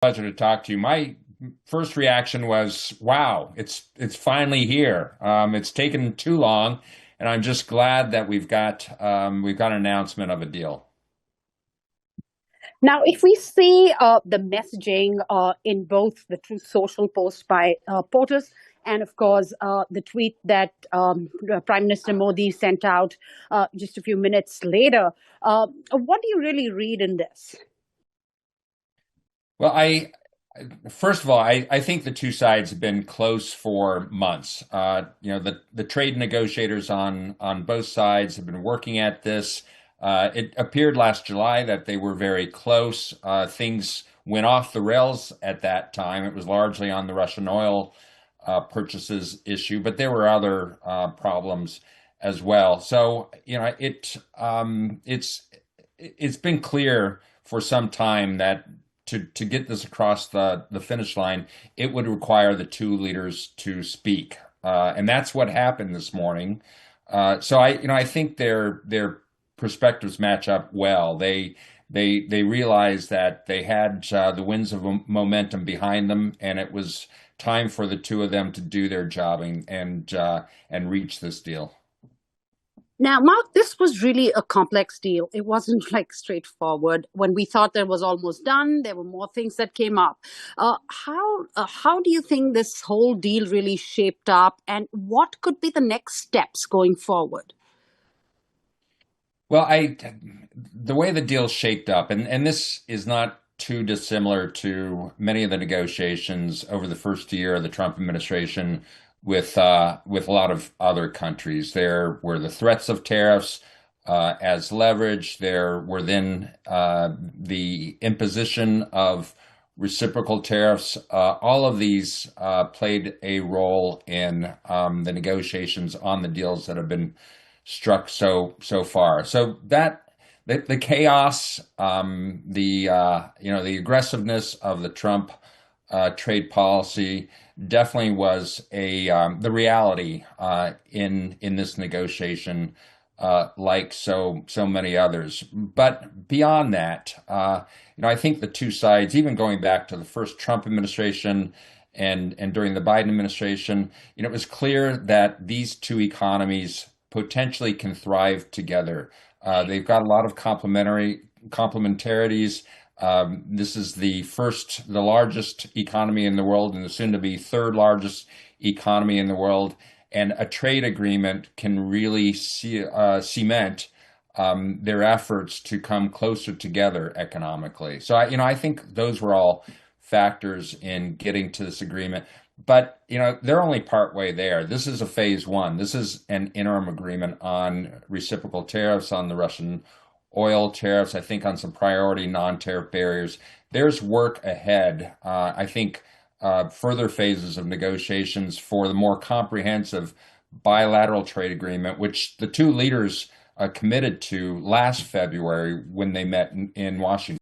Pleasure to talk to you. My first reaction was, "Wow, it's finally here. It's taken too long, and I'm just glad that we've got an announcement of a deal." Now, if we see the messaging in both the Truth Social post by POTUS and, of course, the tweet that Prime Minister Modi sent out just a few minutes later, what do you really read in this? Well, I first of all, I think the two sides have been close for months. The trade negotiators on both sides have been working at this. It appeared last July that they were very close. Things went off the rails at that time. It was largely on the Russian oil purchases issue, but there were other problems as well. So, it's been clear for some time that to get this across the finish line, it would require the two leaders to speak, and that's what happened this morning. So I think their perspectives match up well. They realized that they had the winds of momentum behind them, and it was time for the two of them to do their jobbing and reach this deal. Now, Mark, this was really a complex deal. It wasn't like straightforward. When we thought that was almost done, there were more things that came up. How do you think this whole deal really shaped up, and what could be the next steps going forward? Well, the way the deal shaped up, and this is not too dissimilar to many of the negotiations over the first year of the Trump administration with a lot of other countries. There were the threats of tariffs as leverage. There were then the imposition of reciprocal tariffs. All of these played a role in the negotiations on the deals that have been struck so far. So that the chaos, the aggressiveness of the Trump trade policy definitely was the reality in this negotiation, like so many others. But beyond that, I think the two sides, even going back to the first Trump administration and during the Biden administration, it was clear that these two economies potentially can thrive together. They've got a lot of complementarities. This is the largest economy in the world, and the soon to be third largest economy in the world. And a trade agreement can really cement their efforts to come closer together economically. So I think those were all factors in getting to this agreement. But they're only partway there. This is a phase one. This is an interim agreement on reciprocal tariffs on the Russian oil tariffs, I think on some priority non-tariff barriers. There's work ahead. I think further phases of negotiations for the more comprehensive bilateral trade agreement, which the two leaders committed to last February when they met in Washington.